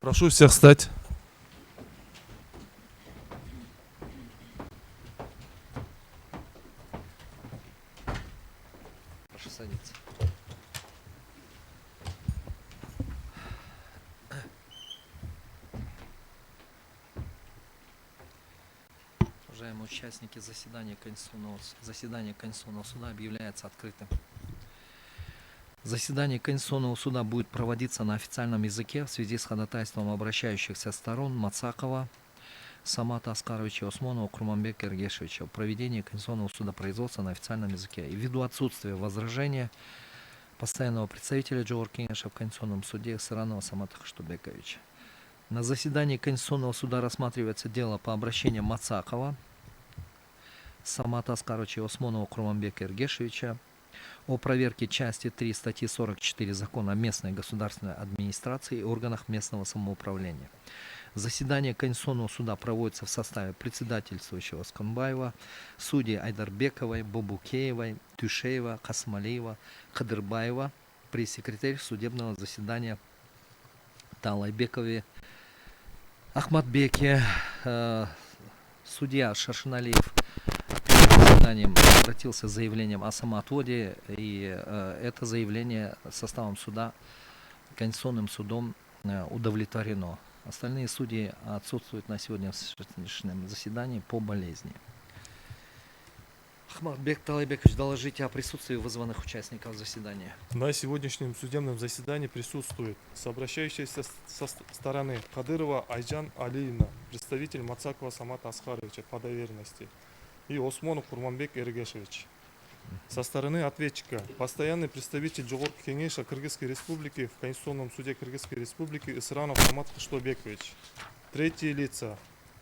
Прошу всех встать. Прошу садиться. Уважаемые участники заседания Конституционного суда объявляется открытым. Заседание Конституционного суда будет проводиться на официальном языке в связи с ходатайством обращающихся сторон Мацакова, Самата Аскаровича, Осмонова, Курманбека Эргешевича о проведении Конституционного судопроизводства на официальном языке. И ввиду отсутствия возражения постоянного представителя Джоур Кенеша в Конституционном суде Саранова Самата Хаштубековича. На заседании Конституционного суда рассматривается дело по обращению Мацакова, Самата Аскаровича и Осмонова Курманбека Эргешевича о проверке части 3 статьи 44 Закона о местной государственной администрации и органах местного самоуправления. Заседание Конституционного суда проводится в составе председательствующего Сканбаева, судей Айдарбековой, Бобукеевой, Тюшеева, Касмалиева, Кадырбаева, пресс-секретарь судебного заседания Талайбекове, Ахматбеке, судья Шашиналиев перед заседанием обратился с заявлением о самоотводе, и это заявление составом суда, Конституционным судом удовлетворено. Остальные судьи отсутствуют на сегодняшнем заседании по болезни. Ахматбек Талайбекович, доложите о присутствии вызванных участников заседания. На сегодняшнем судебном заседании присутствует с обращающейся со стороны Кадырова Айжан Алиевна, представитель Мацакова Самата Аскаровича по доверенности, и Осмонов Курманбек Эргешевич. Со стороны ответчика постоянный представитель Джоур Кенеша Кыргызской Республики в Конституционном суде Кыргызской Республики Исранов Самат Хаштубекович. Третьи лица.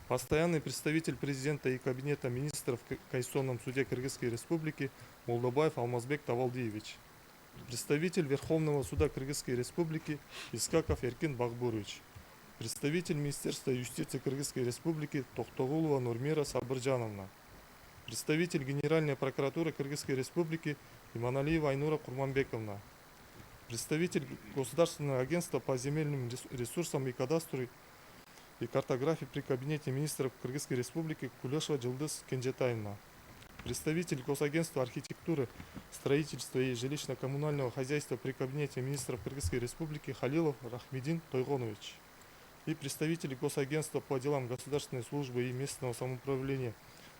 Постоянный представитель президента и кабинета министров в Конституционном суде Кыргызской Республики Молдобаев Алмазбек Тавалдиевич. Представитель Верховного суда Кыргызской Республики Искаков Эркин Багбурович. Представитель Министерства юстиции Кыргызской Республики Тохтогулова Нурмира Сабыржановна. Представитель Генеральной прокуратуры Кыргызской Республики Иманалиева Айнура Курманбековна. Представитель Государственного агентства по земельным ресурсам и кадастру и картографии при Кабинете министров Кыргызской Республики Кулешева Джилдыз Кенжетаевна. Представитель Госагентства архитектуры, строительства и жилищно-коммунального хозяйства при Кабинете министров Кыргызской Республики Халилов Рахмедин Тойгонович. И представитель Госагентства по делам государственной службы и местного самоуправления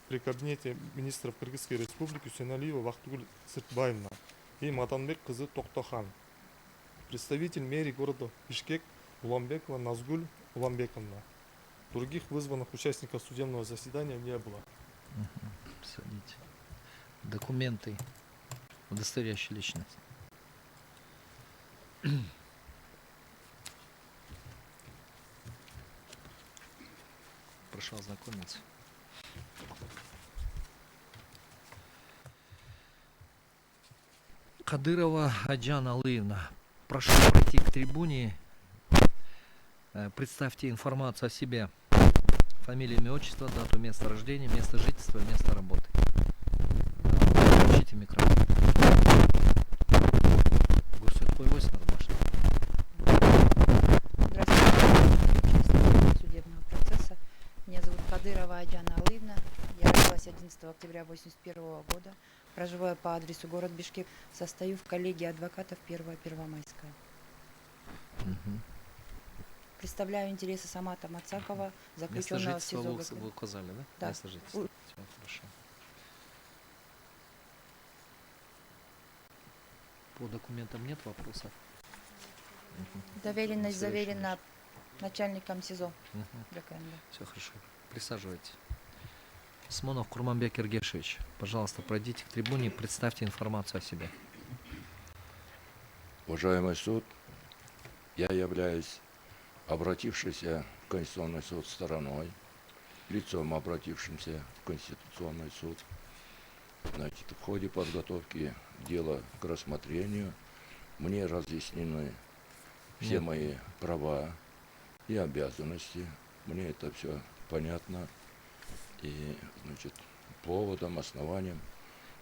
при Кабинете министров Кыргызской Республики Сеналиева Вахтугуль Сыртбаевна и Матанбек Кызы Токтохан. Представитель мэрии города Бишкек Уламбекова Назгуль Уламбековна. Других вызванных участников судебного заседания не было. Садите. Документы, удостоверяющие личность. Прошу ознакомиться. Кадырова Аджан Алыевна, прошу пройти к трибуне. Представьте информацию о себе. Фамилия, имя, отчество, дату, место рождения, место жительства, место работы. Включите микрофон. Здравствуйте, судебного процесса. Меня зовут Кадырова Аджана Алыевна. Я родилась 11 октября 1981 года. Проживаю по адресу город Бишкек. Состою в коллегии адвокатов 1 Первомайская. Представляю интересы Самата Мацакова, заключенного в СИЗО. Вы указали, да? Да. Место жительства. Все, хорошо. По документам нет вопросов? Доверенность заверена начальником СИЗО. Все хорошо. Присаживайтесь. Осмонов Курманбек Эргешевич, пожалуйста, пройдите к трибуне и представьте информацию о себе. Уважаемый суд, я являюсь обратившийся в Конституционный суд стороной, лицом, обратившимся в Конституционный суд. Значит, в ходе подготовки дела к рассмотрению мне разъяснены все мои права и обязанности. Мне это все понятно. И, значит, поводом, основанием.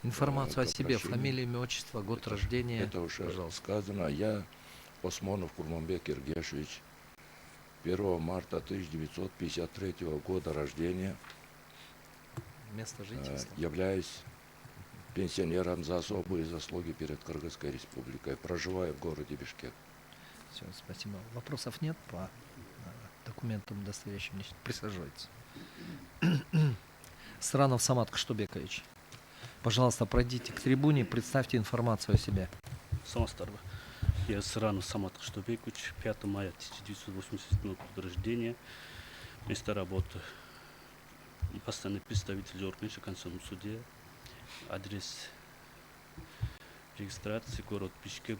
Информацию о себе, фамилия, имя, отчество, год рождения. Это уже пожалуйста. сказано. Я Осмонов Курманбек Эргешевич, 1 марта 1953 года рождения. Место жительства. Являюсь пенсионером за особые заслуги перед Кыргызской республикой. Проживаю в городе Бишкек. Все, спасибо. Вопросов нет по документам, удостоверяющим личность? Присаживайтесь. Сранов Самат Кыштыбекович, пожалуйста, пройдите к трибуне, представьте информацию о себе. Самостарва. Я Сранов Самат Кыштыбекович, 5 мая 1987 года рождения. Место работы. Постоянный представитель Жоркинша в Конституционном суде. Адрес регистрации город Бишкек.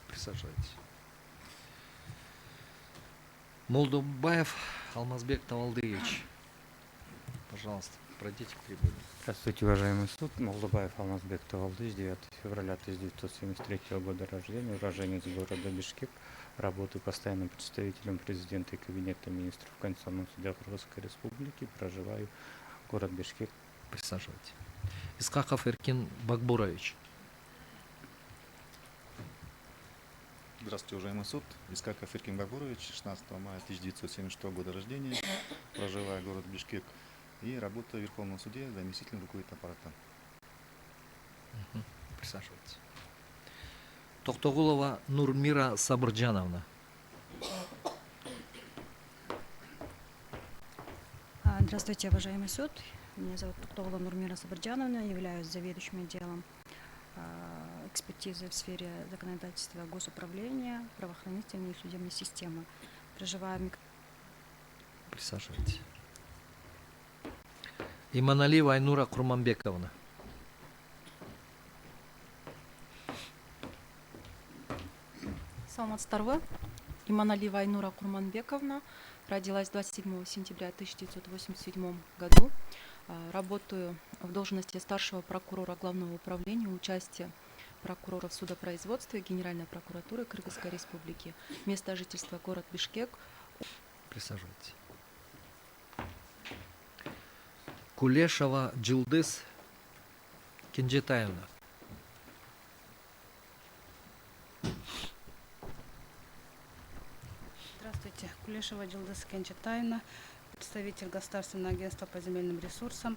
Присаживайтесь. Молдубаев Алмазбек Тавалдыевич, пожалуйста, пройдите к трибуне. Здравствуйте, уважаемый суд. Молдубаев Алмазбек Тавалдыевич, 9 февраля 1973 года рождения, уроженец города Бишкек. Работаю постоянным представителем президента и кабинета министров в Конституционном суде Кыргызской республики. Проживаю город Бишкек. Присаживайтесь. Искаков Эркин Бакбурович. Здравствуйте, уважаемый суд. Искаков Эркин Бакбурович, 16 мая 1976 года рождения. Проживаю в городе Бишкек и работаю в Верховном суде заместителем руководителя аппарата. Присаживайтесь. Токтогулова Нурмира Сабырджановна. Здравствуйте, уважаемый суд. Меня зовут Токтогулова Нурмира Сабырджановна, являюсь заведующим отделом экспертизы в сфере законодательства госуправления, правоохранительной и судебной системы. Проживаю в Присаживайтесь. Иманалиева Айнура Курманбековна. Саламатсыздарбы. Иманалиева Айнура Курманбековна. Родилась 27 сентября 1987 году. Работаю в должности старшего прокурора Главного управления участия прокуроров судопроизводства Генеральной прокуратуры Кыргызской республики. Место жительства город Бишкек. Присаживайтесь. Кулешова Джилдыз Кенжетаевна. Здравствуйте. Кулешева Джилдыз Кенжетаевна, представитель Государственного агентства по земельным ресурсам.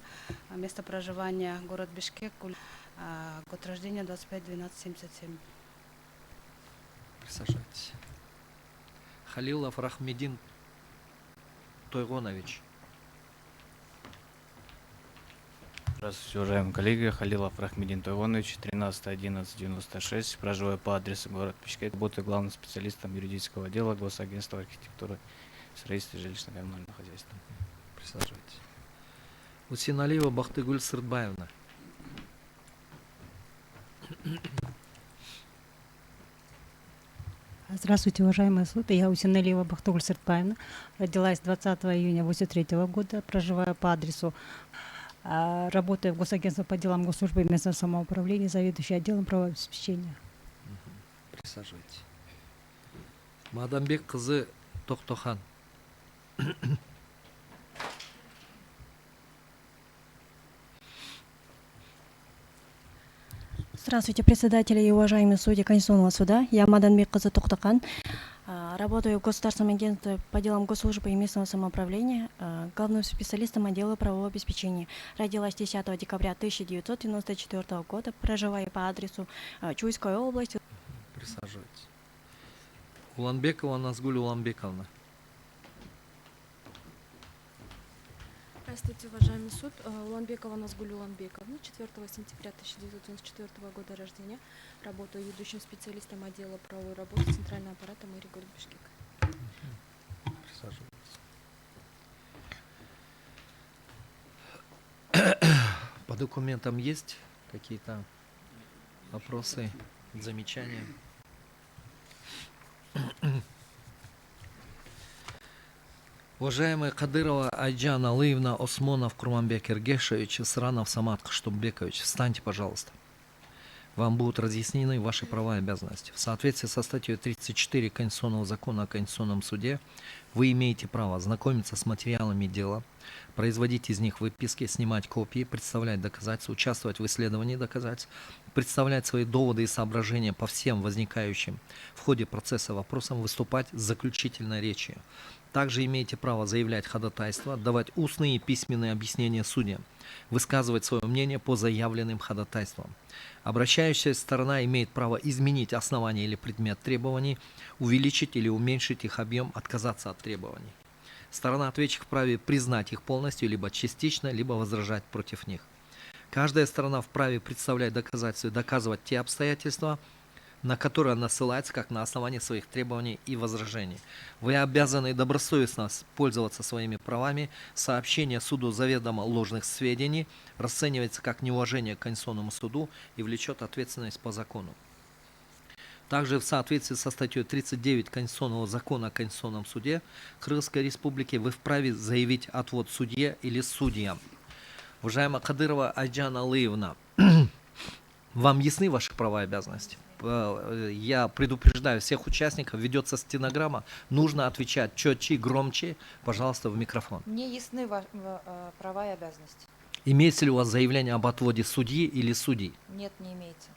Место проживания город Бишкек. Год рождения 25-12-77. Присаживайтесь. Халилов Рахмедин Тойгонович. Здравствуйте, уважаемые коллеги. Халилов Рахмедин Тойгонович, 13-11-96. Проживаю по адресу город Бишкек. Работаю главным специалистом юридического отдела Госагентства архитектуры, строительства и жилищно-коммунального хозяйства. Присаживайтесь. Усиналиева Бахтыгуль Сыртбаевна. Здравствуйте, уважаемый суд. Я Усиналиева Бахтыгуль Сыртбаевна. Родилась 20 июня 1983 года. Проживаю по адресу. Работаю в Госагентстве по делам госслужбы и местного самоуправления, заведующий отделом правообеспечения. Присаживайтесь. Мадамбек кызы Токтохан. Здравствуйте, председатели и уважаемые судьи Конституционного суда. Я Маданбек кызы Токтохан. Работаю в Государственном агентстве по делам госслужбы и местного самоуправления, главным специалистом отдела правового обеспечения. Родилась 10 декабря 1994 года, проживаю по адресу Чуйской области. Присаживайтесь. Уланбекова Назгуль Уланбековна. Здравствуйте, уважаемый суд. Уланбекова Назгуль Уланбековна, 4 сентября 1994 года рождения. Работаю ведущим специалистом отдела правовой работы Центрального аппарата мэрии города Бишкек. Присаживайтесь. По документам есть какие-то вопросы, замечания? Уважаемая Кадырова Айджан Алыевна, Осмонов Курманбек Эргешевич, Сранов Самат Кыштыбекович, встаньте, пожалуйста. Вам будут разъяснены ваши права и обязанности. В соответствии со статьей 34 Конституционного закона о Конституционном суде вы имеете право ознакомиться с материалами дела, производить из них выписки, снимать копии, представлять доказательства, участвовать в исследовании доказательств, представлять свои доводы и соображения по всем возникающим в ходе процесса вопросам, выступать с заключительной речью. Также имеете право заявлять ходатайство, давать устные и письменные объяснения судьям, высказывать свое мнение по заявленным ходатайствам. Обращающаяся сторона имеет право изменить основание или предмет требований, увеличить или уменьшить их объем, отказаться от требований. Сторона ответчик вправе признать их полностью, либо частично, либо возражать против них. Каждая сторона вправе представлять доказательства и доказывать те обстоятельства, на которые она ссылается, как на основании своих требований и возражений. Вы обязаны добросовестно пользоваться своими правами. Сообщение суду заведомо ложных сведений расценивается как неуважение к Конституционному суду и влечет ответственность по закону. Также в соответствии со статьей 39 Конституционного закона о Конституционном суде Кыргызской Республики вы вправе заявить отвод судье или судьям. Уважаемая Кадырова Айджан Алиевна, вам ясны ваши права и обязанности? Я предупреждаю всех участников, ведется стенограмма, нужно отвечать четче и громче, пожалуйста, в микрофон. Мне ясны права и обязанности. Имеется ли у вас заявление об отводе судьи или судей? Нет, не имеется.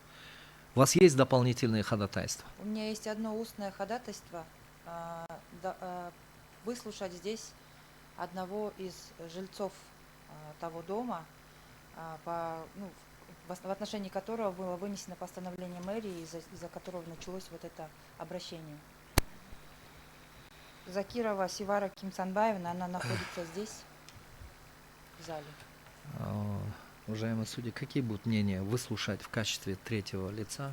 У вас есть дополнительные ходатайства? У меня есть одно устное ходатайство выслушать здесь одного из жильцов того дома, в отношении которого было вынесено постановление мэрии, из-за которого началось вот это обращение. Закирова Сивара Кимсанбаевна, она находится здесь, в зале. Уважаемые судьи, какие будут мнения выслушать в качестве третьего лица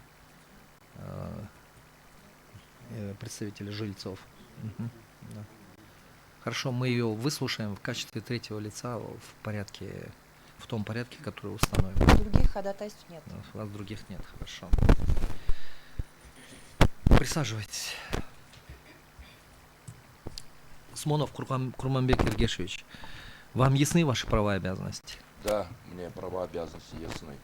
представителей жильцов? Да. Хорошо, мы ее выслушаем в качестве третьего лица в том порядке, который установлен. Других ходатайств нет. У вас других нет, хорошо. Присаживайтесь. Усмонов Курманбек Ергешевич, вам ясны ваши права и обязанности? Да, мне права и обязанности ясны.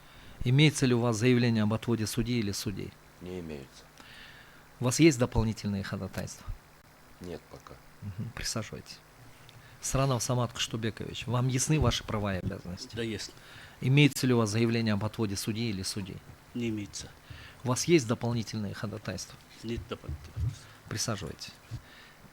Имеется ли у вас заявление об отводе судьи или судей? Не имеется. У вас есть дополнительные ходатайства? Нет пока. Присаживайтесь. Сранов Самат Кыштубекович, вам ясны ваши права и обязанности? Да, ясно. Имеется ли у вас заявление об отводе судьи или судей? Не имеется. У вас есть дополнительные ходатайства? Нет дополнительных. Присаживайтесь.